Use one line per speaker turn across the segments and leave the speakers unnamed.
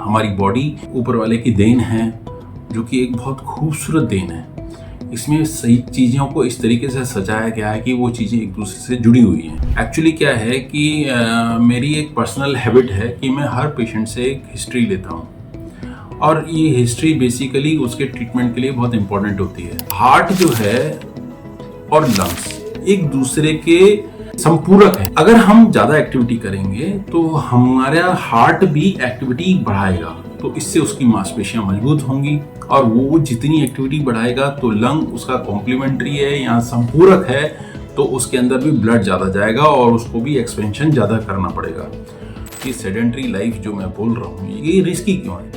हमारी बॉडी ऊपर वाले की देन है, जो कि एक बहुत खूबसूरत देन है। इसमें सही चीज़ों को इस तरीके से सजाया गया है कि वो चीज़ें एक दूसरे से जुड़ी हुई हैं। एक्चुअली क्या है कि मेरी एक पर्सनल हैबिट है कि मैं हर पेशेंट से एक हिस्ट्री लेता हूँ, और ये हिस्ट्री बेसिकली उसके ट्रीटमेंट के लिए बहुत इंपॉर्टेंट होती है। हार्ट जो है और लंग्स एक दूसरे के संपूरक है। अगर हम ज़्यादा एक्टिविटी करेंगे तो हमारा हार्ट भी एक्टिविटी बढ़ाएगा, तो इससे उसकी मांसपेशियां मजबूत होंगी, और वो जितनी एक्टिविटी बढ़ाएगा तो लंग उसका कॉम्प्लीमेंट्री है या संपूरक है, तो उसके अंदर भी ब्लड ज़्यादा जाएगा और उसको भी एक्सपेंशन ज़्यादा करना पड़ेगा। ये सेडेंटरी लाइफ जो मैं बोल रहा हूँ ये रिस्की क्यों है?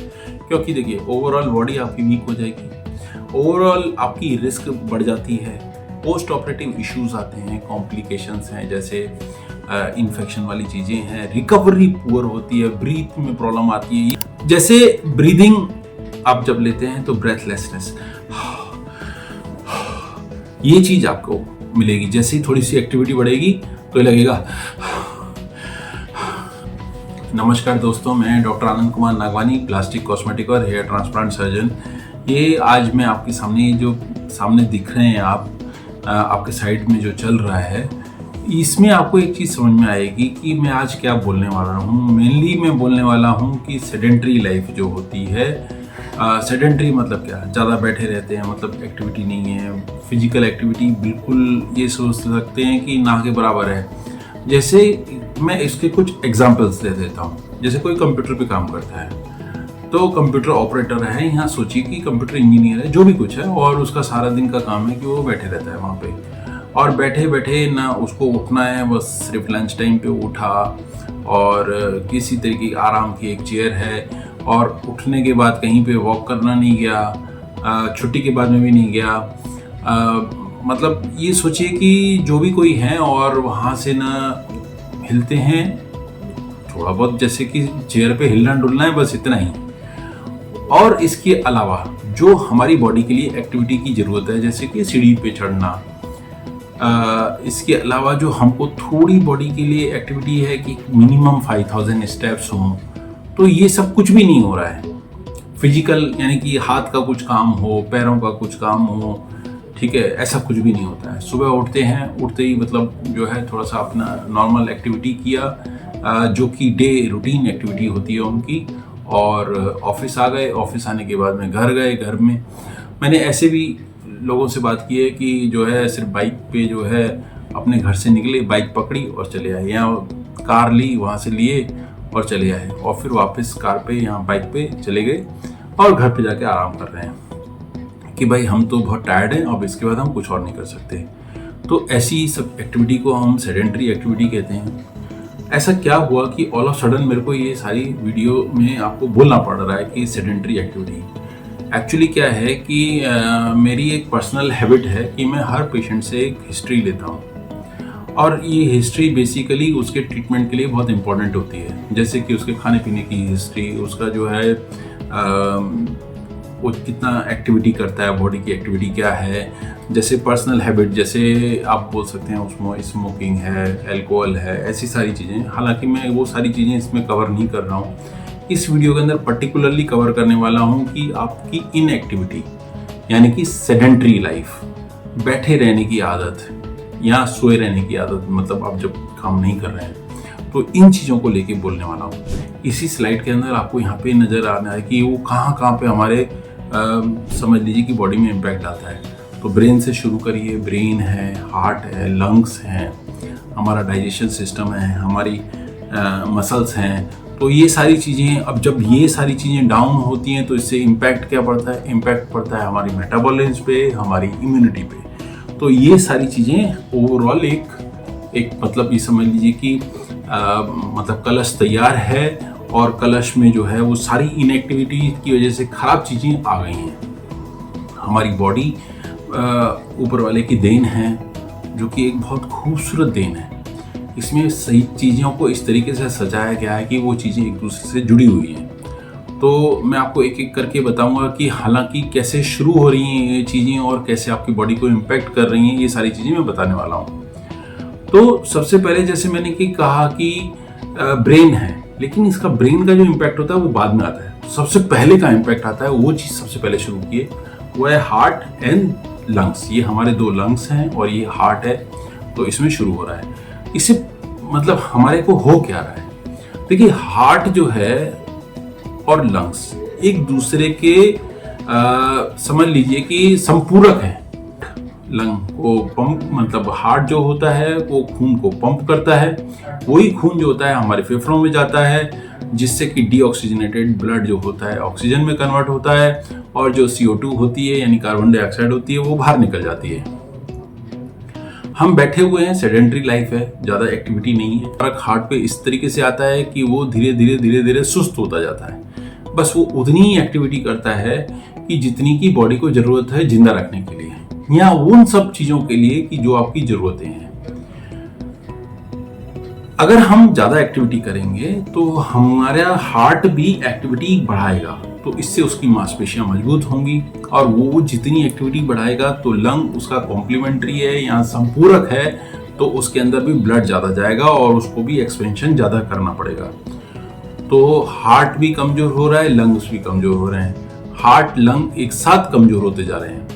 क्योंकि देखिए, ओवरऑल बॉडी आपकी वीक हो जाएगी, ओवरऑल आपकी रिस्क बढ़ जाती है, पोस्ट ऑपरेटिव इश्यूज आते हैं, कॉम्प्लिकेशंस हैं, जैसे इन्फेक्शन वाली चीज़ें हैं, रिकवरी पुअर होती है, ब्रीथ में प्रॉब्लम आती है। जैसे ब्रीदिंग आप जब लेते हैं तो ब्रेथलेसनेस, ये चीज़ आपको मिलेगी। जैसे ही थोड़ी सी एक्टिविटी बढ़ेगी तो लगेगा। नमस्कार दोस्तों, मैं doctor Anand Kumar Nagwani, plastic, cosmetic और हेयर ट्रांसप्लांट सर्जन। ये आज मैं आपके सामने जो सामने दिख रहे हैं आपके साइड में जो चल रहा है, इसमें आपको एक चीज़ समझ में आएगी कि मैं आज क्या बोलने वाला हूँ। मेनली मैं बोलने वाला हूँ कि सेडेंटरी लाइफ जो होती है, सेडेंटरी मतलब क्या, ज़्यादा बैठे रहते हैं, मतलब एक्टिविटी नहीं है, फिजिकल एक्टिविटी बिल्कुल ये सोच सकते हैं कि ना के बराबर है। जैसे मैं इसके कुछ एग्जांपल्स दे देता हूँ। जैसे कोई कंप्यूटर पे काम करता है, तो कंप्यूटर ऑपरेटर है, यहाँ सोचिए कि कंप्यूटर इंजीनियर है, जो भी कुछ है, और उसका सारा दिन का काम है कि वो बैठे रहता है वहाँ पे, और बैठे बैठे ना उसको उठना है, बस सिर्फ लंच टाइम पे उठा और किसी तरीके की आराम की एक चेयर है, और उठने के बाद कहीं पे वॉक करना नहीं गया, छुट्टी के बाद में भी नहीं गया। मतलब ये सोचिए कि जो भी कोई है और वहाँ से ना हिलते हैं, थोड़ा बहुत जैसे कि चेयर पे हिलना डुलना है, बस इतना ही। और इसके अलावा जो हमारी बॉडी के लिए एक्टिविटी की ज़रूरत है, जैसे कि सीढ़ी पे चढ़ना, इसके अलावा जो हमको थोड़ी बॉडी के लिए एक्टिविटी है कि मिनिमम 5000 स्टेप्स हों, तो ये सब कुछ भी नहीं हो रहा है। फिजिकल यानी कि हाथ का कुछ काम हो, पैरों का कुछ काम हो, ठीक है, ऐसा कुछ भी नहीं होता है। सुबह उठते हैं, उठते ही मतलब जो है थोड़ा सा अपना नॉर्मल एक्टिविटी किया, जो कि डे रूटीन एक्टिविटी होती है उनकी, और ऑफिस आ गए, ऑफिस आने के बाद में घर गए। घर में मैंने ऐसे भी लोगों से बात की है कि जो है सिर्फ बाइक पे जो है अपने घर से निकले, बाइक पकड़ी और चले आए, या कार ली, वहाँ से लिए और चले आए, और फिर वापस कार पे यहाँ बाइक पे चले गए और घर पे जाके आराम कर रहे हैं कि भाई हम तो बहुत टायर्ड हैं, अब इसके बाद हम कुछ और नहीं कर सकते। तो ऐसी सब एक्टिविटी को हम सेडेंटरी एक्टिविटी कहते हैं। ऐसा क्या हुआ कि ऑल ऑफ सडन मेरे को ये सारी वीडियो में आपको बोलना पड़ रहा है कि सेडेंटरी एक्टिविटी। एक्चुअली क्या है कि मेरी एक पर्सनल हैबिट है कि मैं हर पेशेंट से एक हिस्ट्री लेता हूँ, और ये हिस्ट्री बेसिकली उसके ट्रीटमेंट के लिए बहुत इंपॉर्टेंट होती है। जैसे कि उसके खाने पीने की हिस्ट्री, उसका जो है वो कितना एक्टिविटी करता है, बॉडी की एक्टिविटी क्या है, जैसे पर्सनल हैबिट, जैसे आप बोल सकते हैं उसमें स्मोकिंग है, अल्कोहल है, ऐसी सारी चीज़ें। हालांकि मैं वो सारी चीज़ें इसमें कवर नहीं कर रहा हूँ। इस वीडियो के अंदर पर्टिकुलरली कवर करने वाला हूँ कि आपकी इनएक्टिविटी यानी कि सेडेंटरी लाइफ, बैठे रहने की आदत या सोए रहने की आदत, मतलब आप जब काम नहीं कर रहे हैं, तो इन चीज़ों को लेके बोलने वाला हूँ। इसी स्लाइड के अंदर आपको यहाँ पे नज़र आना है कि वो कहाँ पे हमारे समझ लीजिए कि बॉडी में इम्पैक्ट आता है। तो ब्रेन से शुरू करिए, ब्रेन है, हार्ट है, लंग्स हैं, हमारा डाइजेशन सिस्टम है, हमारी मसल्स हैं। तो ये सारी चीज़ें, अब जब ये सारी चीज़ें डाउन होती हैं तो इससे इम्पैक्ट क्या पड़ता है? इम्पैक्ट पड़ता है हमारी मेटाबॉलिज्म पे, हमारी इम्यूनिटी पे। तो ये सारी चीज़ें ओवरऑल एक मतलब ये समझ लीजिए कि मतलब कलश तैयार है, और कलश में जो है वो सारी इनएक्टिविटी की वजह से खराब चीज़ें आ गई हैं। हमारी बॉडी ऊपर वाले की देन है, जो कि एक बहुत खूबसूरत देन है। इसमें सही चीज़ों को इस तरीके से सजाया गया है कि वो चीज़ें एक दूसरे से जुड़ी हुई हैं। तो मैं आपको एक एक करके बताऊंगा कि हालांकि कैसे शुरू हो रही हैं ये चीज़ें और कैसे आपकी बॉडी को इम्पैक्ट कर रही हैं, ये सारी चीज़ें मैं बताने वाला हूँ। तो सबसे पहले जैसे मैंने कहा कि ब्रेन है, लेकिन इसका ब्रेन का जो इम्पैक्ट होता है वो बाद में आता है। सबसे पहले का इम्पैक्ट आता है, वो चीज़ सबसे पहले शुरू किए, वो है हार्ट एंड लंग्स। ये हमारे 2 लंग्स हैं और ये हार्ट है, तो इसमें शुरू हो रहा है। इससे मतलब हमारे को हो क्या रहा है? देखिए, हार्ट जो है और लंग्स एक दूसरे के समझ लीजिए कि संपूरक है। लंग को पंप मतलब हार्ट जो होता है वो खून को पंप करता है, वही खून जो होता है हमारे फेफड़ों में जाता है, जिससे कि डीऑक्सीजनेटेड ब्लड जो होता है ऑक्सीजन में कन्वर्ट होता है, और जो CO2 होती है यानी कार्बन डाइऑक्साइड होती है वो बाहर निकल जाती है। हम बैठे हुए हैं, सेडेंटरी लाइफ है, ज़्यादा एक्टिविटी नहीं है। फर्क हार्ट पे इस तरीके से आता है कि वो धीरे धीरे सुस्त होता जाता है। बस वो उतनी ही एक्टिविटी करता है कि जितनी की बॉडी को ज़रूरत है जिंदा रखने के लिए, या उन सब चीज़ों के लिए कि जो आपकी ज़रूरतें हैं। अगर हम ज़्यादा एक्टिविटी करेंगे तो हमारा हार्ट भी एक्टिविटी बढ़ाएगा, तो इससे उसकी मांसपेशियां मजबूत होंगी, और वो जितनी एक्टिविटी बढ़ाएगा तो लंग उसका कॉम्प्लीमेंट्री है या संपूरक है, तो उसके अंदर भी ब्लड ज़्यादा जाएगा और उसको भी एक्सपेंशन ज़्यादा करना पड़ेगा। तो हार्ट भी कमज़ोर हो रहा है, लंग्स भी कमज़ोर हो रहे हैं। हार्ट लंग एक साथ कमज़ोर होते जा रहे हैं,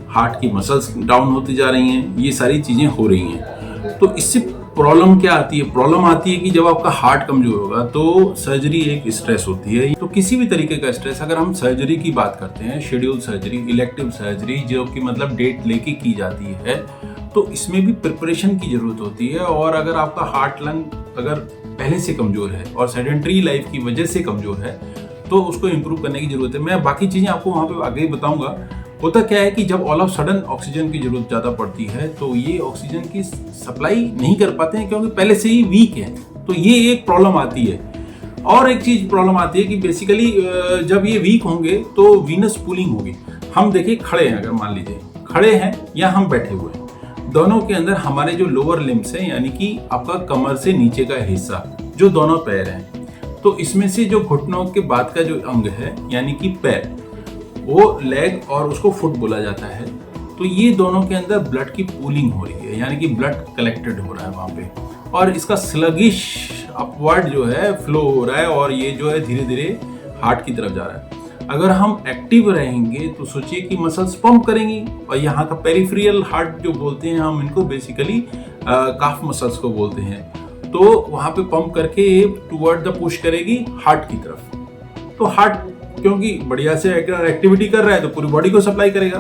हार्ट की मसल्स डाउन होती जा रही हैं, ये सारी चीज़ें हो रही हैं। तो इससे प्रॉब्लम क्या आती है? प्रॉब्लम आती है कि जब आपका हार्ट कमजोर होगा तो सर्जरी एक स्ट्रेस होती है। तो किसी भी तरीके का स्ट्रेस, अगर हम सर्जरी की बात करते हैं, शेड्यूल सर्जरी, इलेक्टिव सर्जरी, जो कि मतलब डेट लेके की जाती है, तो इसमें भी प्रिपरेशन की जरूरत होती है। और अगर आपका हार्ट लंग अगर पहले से कमजोर है और सेडेंटरी लाइफ की वजह से कमजोर है, तो उसको इम्प्रूव करने की जरूरत है। मैं बाकी चीजें आपको वहां पे आगे ही बताऊंगा। होता क्या है कि जब ऑल ऑफ सडन ऑक्सीजन की जरूरत ज़्यादा पड़ती है तो ये ऑक्सीजन की सप्लाई नहीं कर पाते हैं, क्योंकि पहले से ही वीक है। तो ये एक प्रॉब्लम आती है। और एक चीज़ प्रॉब्लम आती है कि बेसिकली जब ये वीक होंगे तो वीनस पूलिंग होगी। हम देखिए खड़े हैं, अगर मान लीजिए खड़े हैं या हम बैठे हुए हैं, दोनों के अंदर हमारे जो लोअर लिम्स हैं, यानी कि आपका कमर से नीचे का हिस्सा, जो दोनों पैर हैं, तो इसमें से जो घुटनों के बाद का जो अंग है यानी कि पैर, वो लेग और उसको फुट बोला जाता है। तो ये दोनों के अंदर ब्लड की पूलिंग हो रही है, यानी कि ब्लड कलेक्टेड हो रहा है वहाँ पे, और इसका स्लगिश अपवर्ड जो है फ्लो हो रहा है, और ये जो है धीरे धीरे हार्ट की तरफ जा रहा है। अगर हम एक्टिव रहेंगे तो सोचिए कि मसल्स पंप करेंगी, और यहाँ का पेरिफेरल हार्ट जो बोलते हैं हम इनको बेसिकली काफ मसल्स को बोलते हैं, तो वहाँ पे पंप करके टुवर्ड द पुश करेगी हार्ट की तरफ। तो हार्ट क्योंकि बढ़िया से एक्टिविटी कर रहा है तो पूरी बॉडी को सप्लाई करेगा।